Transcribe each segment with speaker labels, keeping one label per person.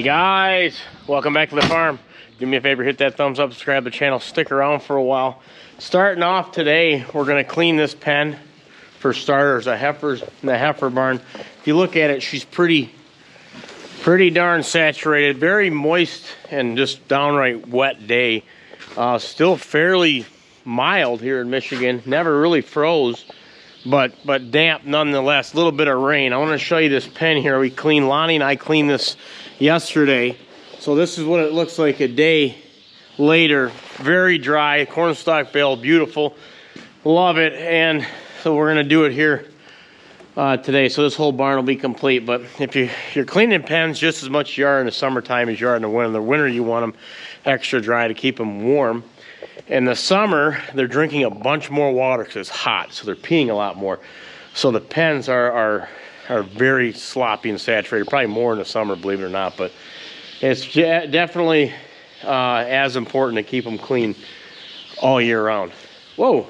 Speaker 1: Hey guys, welcome back to the farm. Do me a favor, hit that thumbs up, subscribe to the channel, stick around for a while. Starting off today, we're gonna clean this pen. For starters, the heifer barn. If you look at it, she's pretty darn saturated, very moist and just downright wet day. Still fairly mild here in Michigan, never really froze, but damp nonetheless. A little bit of rain. I want to show you this pen here. Lonnie and I cleaned this yesterday, so this is what it looks like a day later. Very dry, cornstalk bale, beautiful, love it. And so we're gonna do it here today, so this whole barn will be complete. But if you're cleaning pens just as much as you are in the summertime as you are in the winter. In the winter you want them extra dry to keep them warm. In the summer they're drinking a bunch more water because it's hot, so they're peeing a lot more. So the pens are very sloppy and saturated, probably more in the summer, believe it or not. But it's definitely as important to keep them clean all year round. Whoa.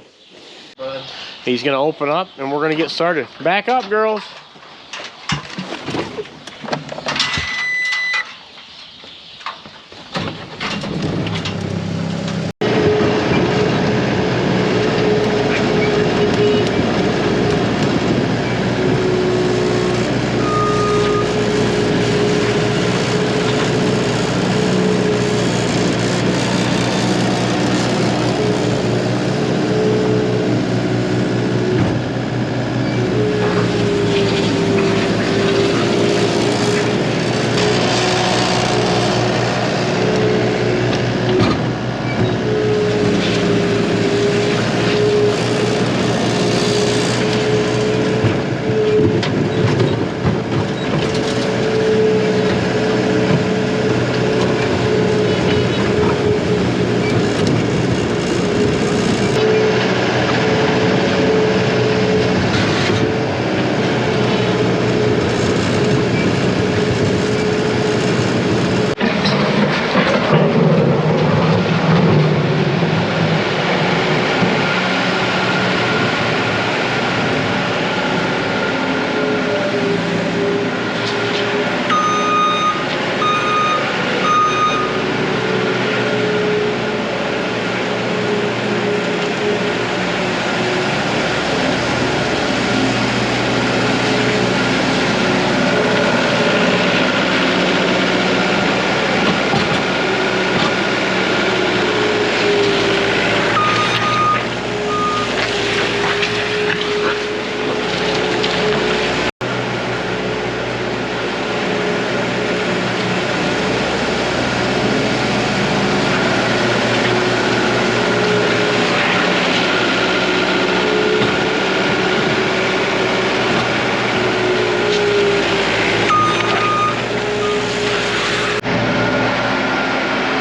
Speaker 1: He's gonna open up and we're gonna get started. Back up, girls.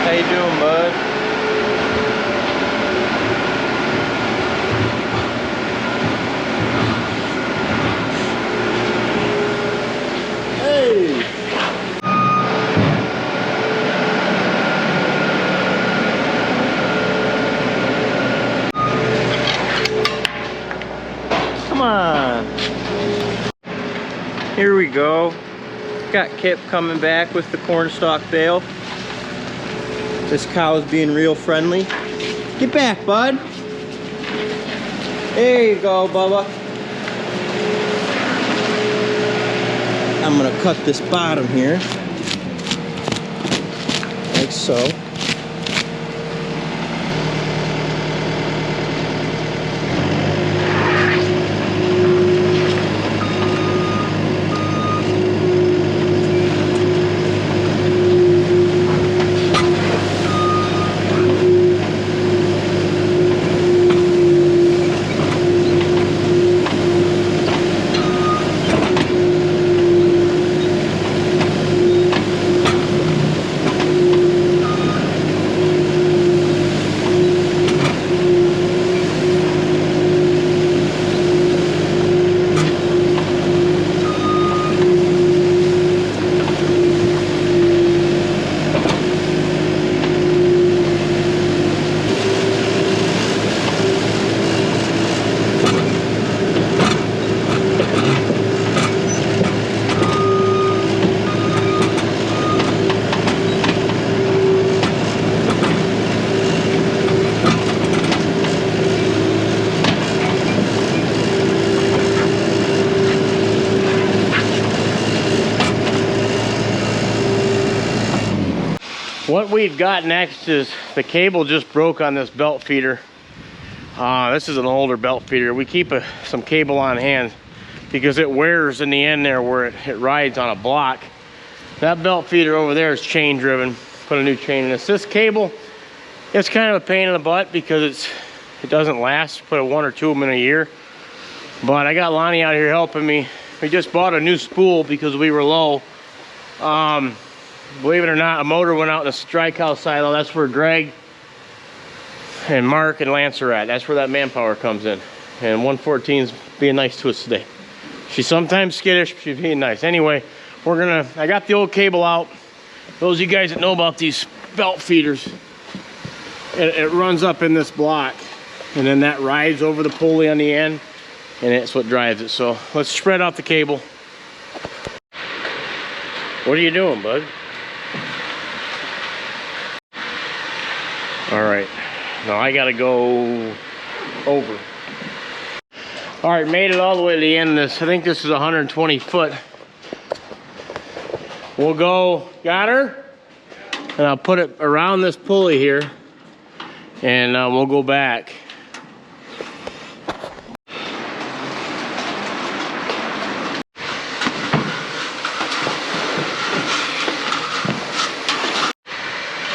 Speaker 1: How you doing, bud? Hey! Come on! Here we go. Got Kip coming back with the cornstalk bale. This cow's being real friendly. Get back, bud. There you go, Bubba. I'm gonna cut this bottom here, like so. What we've got next is the cable just broke on this belt feeder. This is an older belt feeder. We keep some cable on hand because it wears in the end there where it rides on a block. That belt feeder over there is chain driven. Put a new chain in this. This cable, it's kind of a pain in the butt because it doesn't last. Put one or two of them in a year. But I got Lonnie out here helping me. We just bought a new spool because we were low. Believe it or not, a motor went out in a strike house silo. That's where Greg and Mark and Lance are at. That's where that manpower comes in. And 114's being nice to us today. She's sometimes skittish, but she's being nice. Anyway, I got the old cable out. Those of you guys that know about these belt feeders, it runs up in this block, and then that rides over the pulley on the end, and it's what drives it. So let's spread out the cable. What are you doing, bud? All right, now I gotta go over. All right, made it all the way to the end of this. I think this is 120 foot. We'll go, got her? And I'll put it around this pulley here, and we'll go back.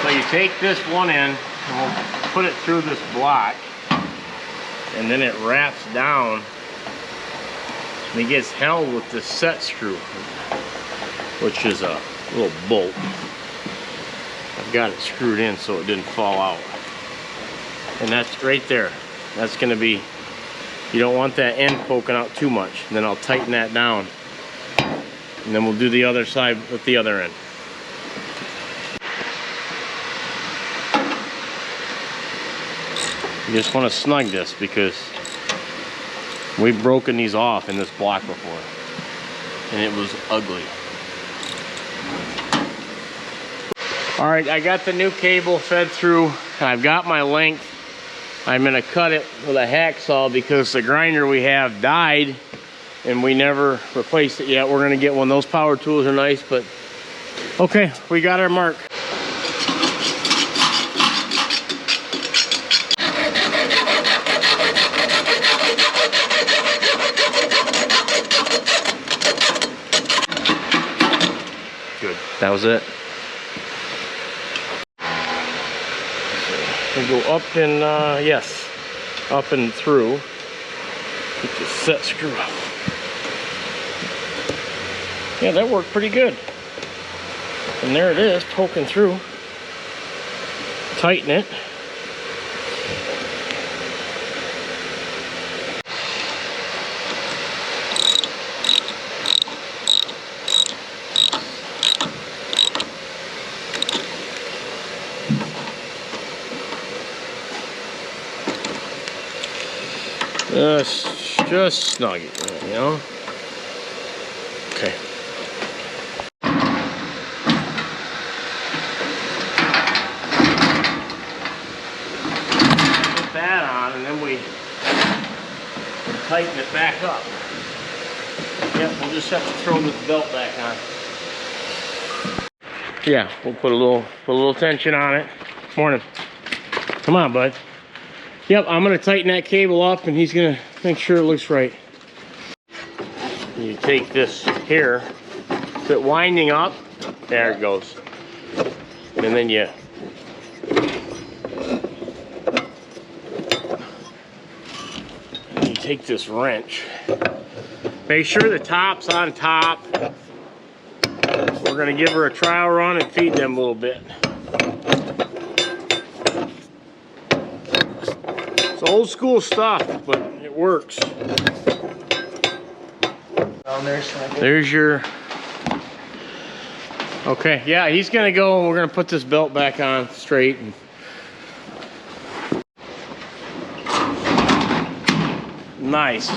Speaker 1: So you take this one end, and we'll put it through this block, and then it wraps down, and it gets held with this set screw, which is a little bolt. I've got it screwed in so it didn't fall out. And that's right there. That's gonna be, you don't want that end poking out too much. And then I'll tighten that down. And then we'll do the other side with the other end. You just want to snug this because we've broken these off in this block before. And it was ugly. All right, I got the new cable fed through. I've got my length. I'm gonna cut it with a hacksaw because the grinder we have died and we never replaced it yet. We're gonna get one. Those power tools are nice, but okay, we got our mark. Good, that was it. We go up and, yes, up and through. Get the set screw up. Yeah, that worked pretty good. And there it is, poking through. Tighten it. Just snug it, you know? Okay. Put that on and then we tighten it back up. Yep, we'll just have to throw this belt back on. Yeah, we'll put a little tension on it. Morning. Come on, bud. Yep, I'm gonna tighten that cable up and he's gonna make sure it looks right. You take this here, is it winding up? There it goes. And then you take this wrench. Make sure the top's on top. We're gonna give her a trial run and feed them a little bit. Old school stuff, but it works. There's your... Okay, yeah, he's gonna go and we're gonna put this belt back on straight. Nice.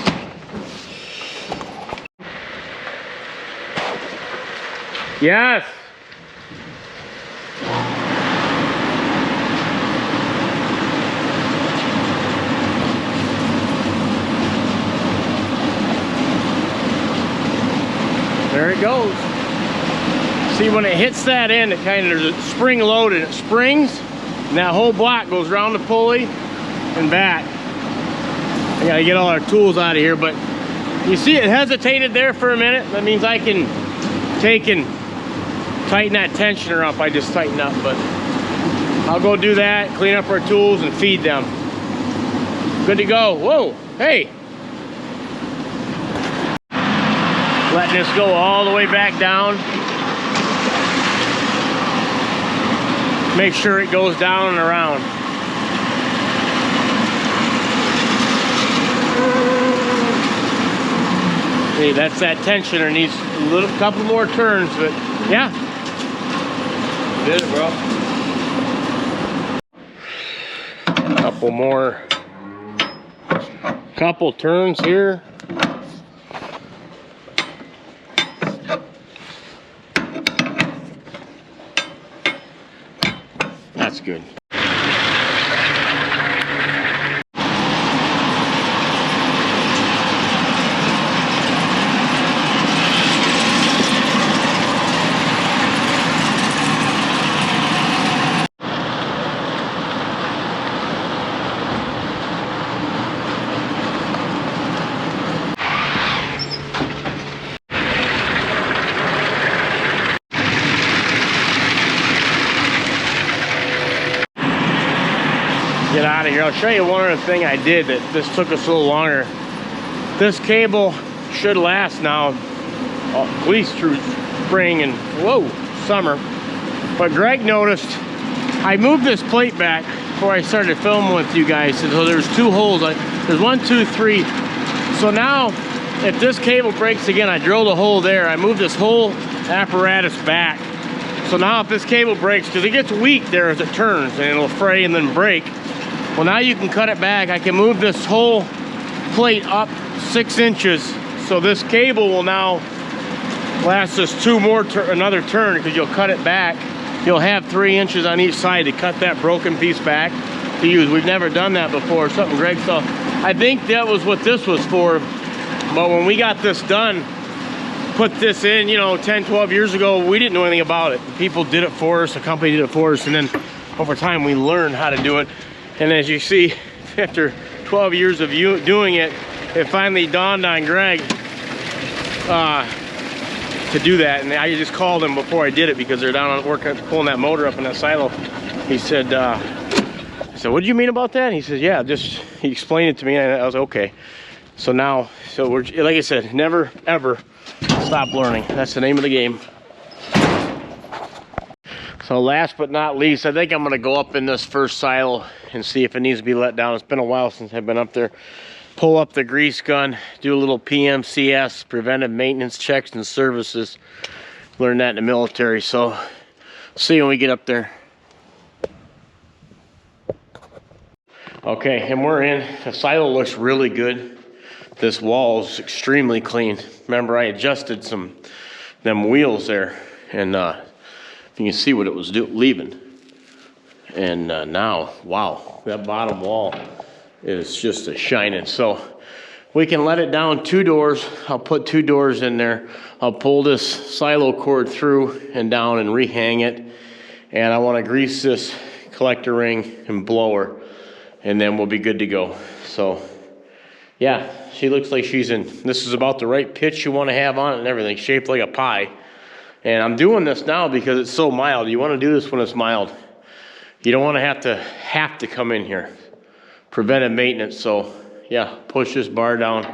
Speaker 1: Yes. There it goes. See, when it hits that end, it kind of, there's a spring load and it springs, and that whole block goes around the pulley and back. I gotta get all our tools out of here, but you see it hesitated there for a minute. That means I can take and tighten that tensioner up. I just tighten up, but I'll go do that, clean up our tools and feed them. Good to go. Whoa, hey. Letting this go all the way back down. Make sure it goes down and around. See, that's that tensioner. Needs a couple more turns, but yeah. Did it, bro. Couple turns here. That's good. Get out of here. I'll show you one other thing I did that this took us a little longer. This cable should last now at least through spring and summer. But Greg noticed I moved this plate back before I started filming with you guys. So there's two holes. There's 1, 2, 3. So now if this cable breaks again, I drilled a hole there. I moved this whole apparatus back. So now if this cable breaks, because it gets weak there as it turns and it'll fray and then break. Well, now you can cut it back. I can move this whole plate up 6 inches. So this cable will now last us another turn, because you'll cut it back. You'll have 3 inches on each side to cut that broken piece back to use. We've never done that before. Something Greg saw. I think that was what this was for. But when we got this done, put this in, 10, 12 years ago, we didn't know anything about it. People did it for us. A company did it for us. And then over time, we learned how to do it. And as you see, after 12 years of doing it, it finally dawned on Greg to do that. And I just called him before I did it, because they're down on work pulling that motor up in that silo. He said, I said, what did you mean about that? And he says, yeah, he explained it to me, and I was okay. So now, we're, like I said, never ever stop learning. That's the name of the game. So last but not least, I think I'm gonna go up in this first silo and see if it needs to be let down. It's been a while since I've been up there. Pull up the grease gun, do a little PMCS, preventive maintenance checks and services. Learned that in the military, so see you when we get up there. Okay, and we're in. The silo looks really good. This wall is extremely clean. Remember, I adjusted them wheels there, and you can see what it was leaving. And now, wow, that bottom wall is just a shining. So we can let it down 2 doors. I'll put 2 doors in there. I'll pull this silo cord through and down and rehang it. And I want to grease this collector ring and blower, and then we'll be good to go. So yeah, she looks like she's in. This is about the right pitch you want to have on it and everything, shaped like a pie. And I'm doing this now because it's so mild. You want to do this when it's mild. You don't want to have to come in here. Preventive maintenance. So yeah, push this bar down.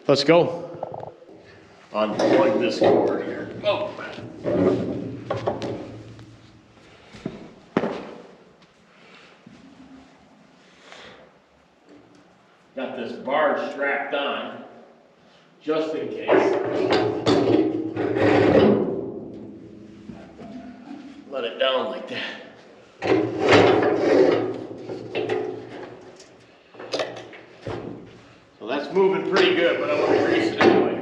Speaker 1: Let's go. Unplug this cord here. Oh. Got this bar strapped on just in case. Let it down like that. So that's moving pretty good, but I want to grease it anyway.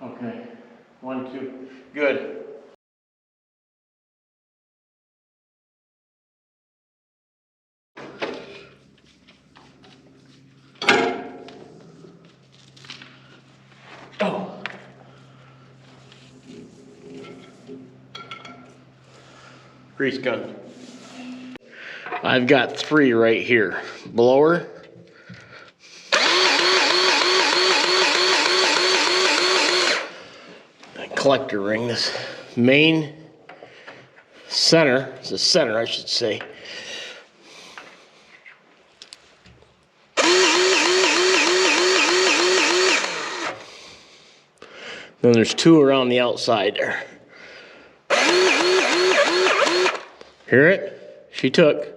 Speaker 1: Okay, 1, 2, good. Oh. Grease gun. I've got 3 right here. Blower. Collector ring. This main center, it's the center I should say. Then there's 2 around the outside there. Hear it? She took.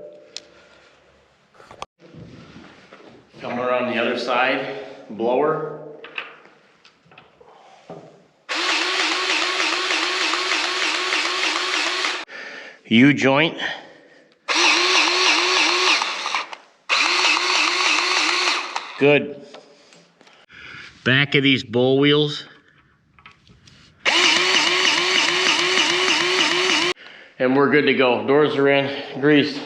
Speaker 1: Come around the other side, blower. U-joint. Good. Back of these bull wheels. And we're good to go. Doors are in, greased.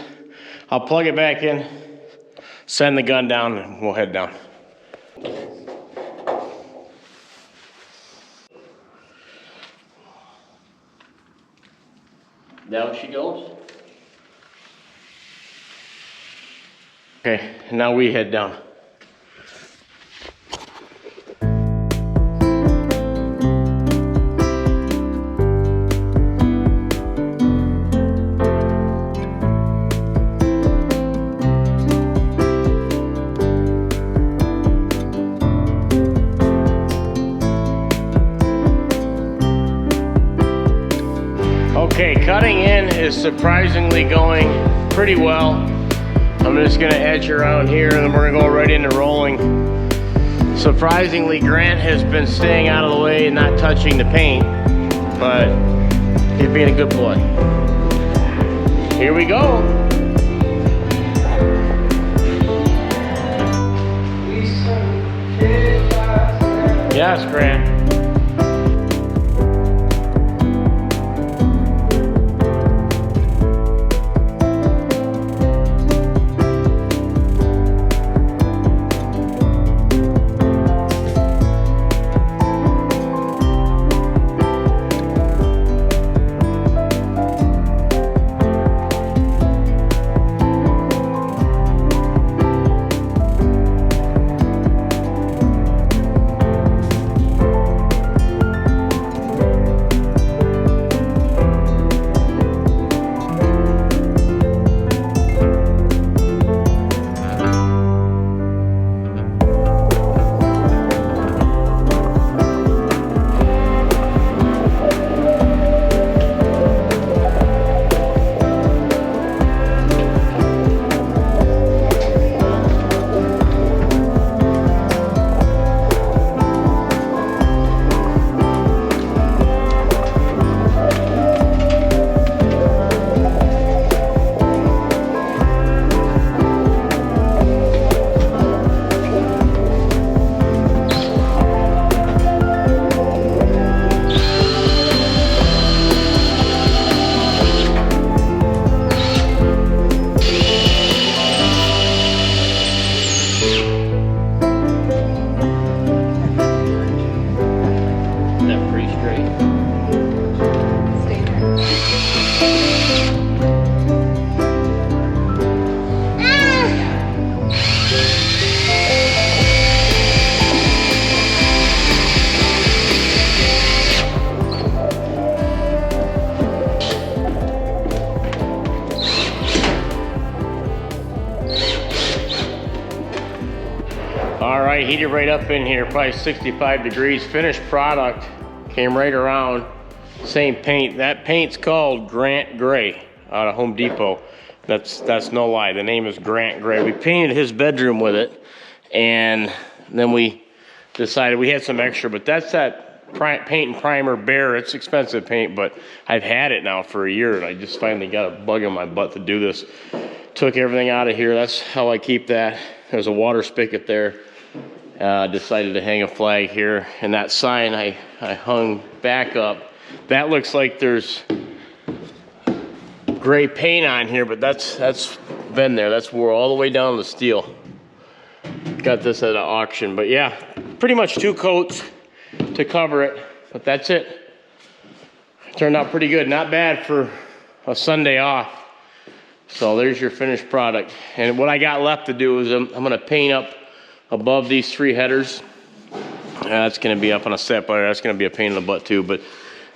Speaker 1: I'll plug it back in, send the gun down, and we'll head down. Down she goes. Okay, now we head down. Okay, cutting in is surprisingly going pretty well. I'm just gonna edge around here and then we're gonna go right into rolling. Surprisingly, Grant has been staying out of the way and not touching the paint, but he's being a good boy. Here we go. Yes, Grant. All right, heated right up in here, probably 65 degrees. Finished product, came right around, same paint. That paint's called Grant Gray out of Home Depot. That's no lie, the name is Grant Gray. We painted his bedroom with it, and then we decided we had some extra, but that's that paint and primer Bear. It's expensive paint, but I've had it now for a year, and I just finally got a bug in my butt to do this. Took everything out of here. That's how I keep that. There's a water spigot there. Decided to hang a flag here, and that sign I hung back up. That looks like there's gray paint on here, but that's been there. That's wore all the way down the steel. Got this at an auction, but yeah, pretty much 2 coats. to cover it, but that's it. Turned out pretty good. Not bad for a Sunday off. So there's your finished product. And what I got left to do is I'm going to paint up above these 3 headers. That's going to be up on a set bar. That's going to be a pain in the butt too. But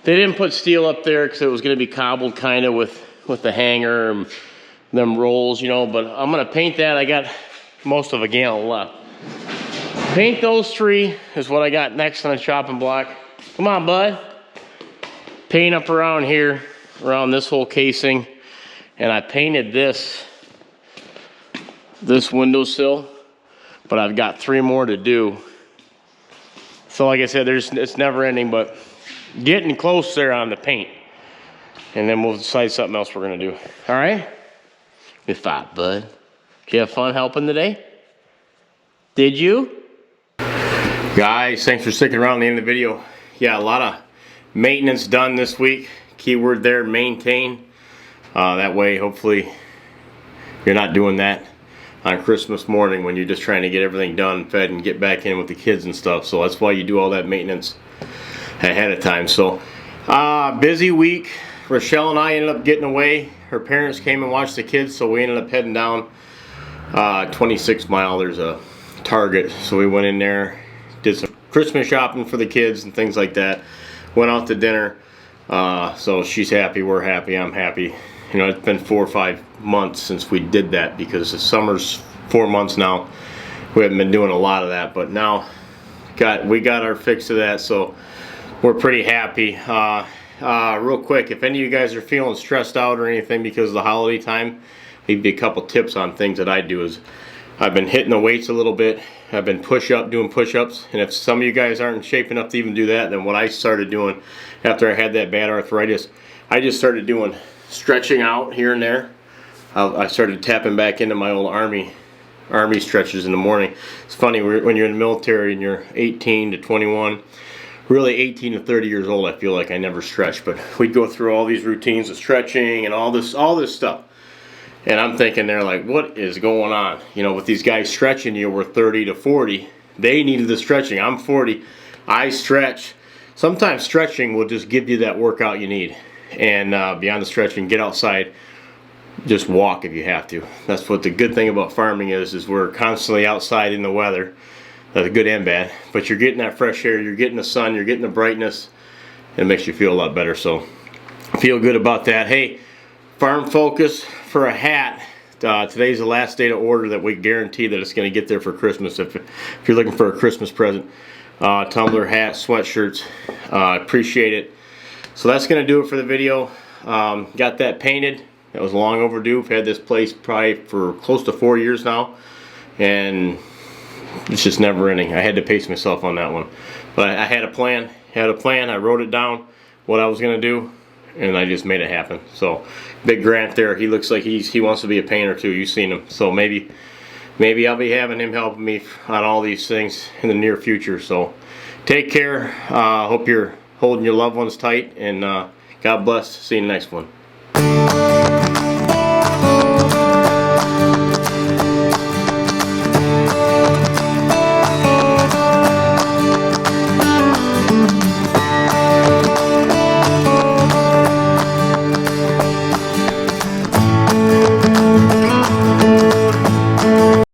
Speaker 1: they didn't put steel up there because it was going to be cobbled kind of with the hanger and them rolls, you know. But I'm going to paint that. I got most of a gallon left. Paint those 3 is what I got next on the chopping block. Come on, bud. Paint up around here, around this whole casing. And I painted this windowsill, but I've got 3 more to do. So like I said, it's never ending, but getting close there on the paint. And then we'll decide something else we're gonna do. All right? Good fight, bud. Did you have fun helping today? Did you? Guys, thanks for sticking around to the end of the video. Yeah, a lot of maintenance done this week. Keyword there, maintain. That way, hopefully, you're not doing that on Christmas morning when you're just trying to get everything done, fed, and get back in with the kids and stuff. So that's why you do all that maintenance ahead of time. So, busy week. Rochelle and I ended up getting away. Her parents came and watched the kids, so we ended up heading down 26 mile. There's a Target. So we went in there, did some Christmas shopping for the kids and things like that. Went out to dinner. So she's happy, we're happy, I'm happy. You know, it's been 4 or 5 months since we did that because the summer's 4 months now. We haven't been doing a lot of that, but now we got our fix of that, so we're pretty happy. Real quick, if any of you guys are feeling stressed out or anything because of the holiday time, I'll give you a couple tips on things that I do. Is I've been hitting the weights a little bit. I've been doing push-ups, and if some of you guys aren't in shape enough to even do that, then what I started doing after I had that bad arthritis, I just started doing stretching out here and there. I started tapping back into my old army stretches in the morning. It's funny, when you're in the military and you're 18 to 21, really 18 to 30 years old, I feel like I never stretched, but we'd go through all these routines of stretching and all this stuff. And I'm thinking they're like, what is going on? You know, with these guys stretching, you were 30 to 40. They needed the stretching. I'm 40. I stretch. Sometimes stretching will just give you that workout you need. And beyond the stretching, get outside. Just walk if you have to. That's what the good thing about farming is we're constantly outside in the weather. That's good and bad. But you're getting that fresh air. You're getting the sun. You're getting the brightness. It makes you feel a lot better. So feel good about that. Hey, Farm Focus for a hat. Today's the last day to order that we guarantee that it's going to get there for Christmas. If you're looking for a Christmas present, tumbler, hat, sweatshirts, appreciate it. So that's going to do it for the video. Got that painted. That was long overdue. We've had this place probably for close to 4 years now, and it's just never ending. I had to pace myself on that one, but I had a plan. I wrote it down what I was going to do, and I just made it happen. So Big Grant there, he looks like he wants to be a painter too. You've seen him. So maybe I'll be having him helping me on all these things in the near future. So take care. Hope you're holding your loved ones tight, and God bless. See you in the next one.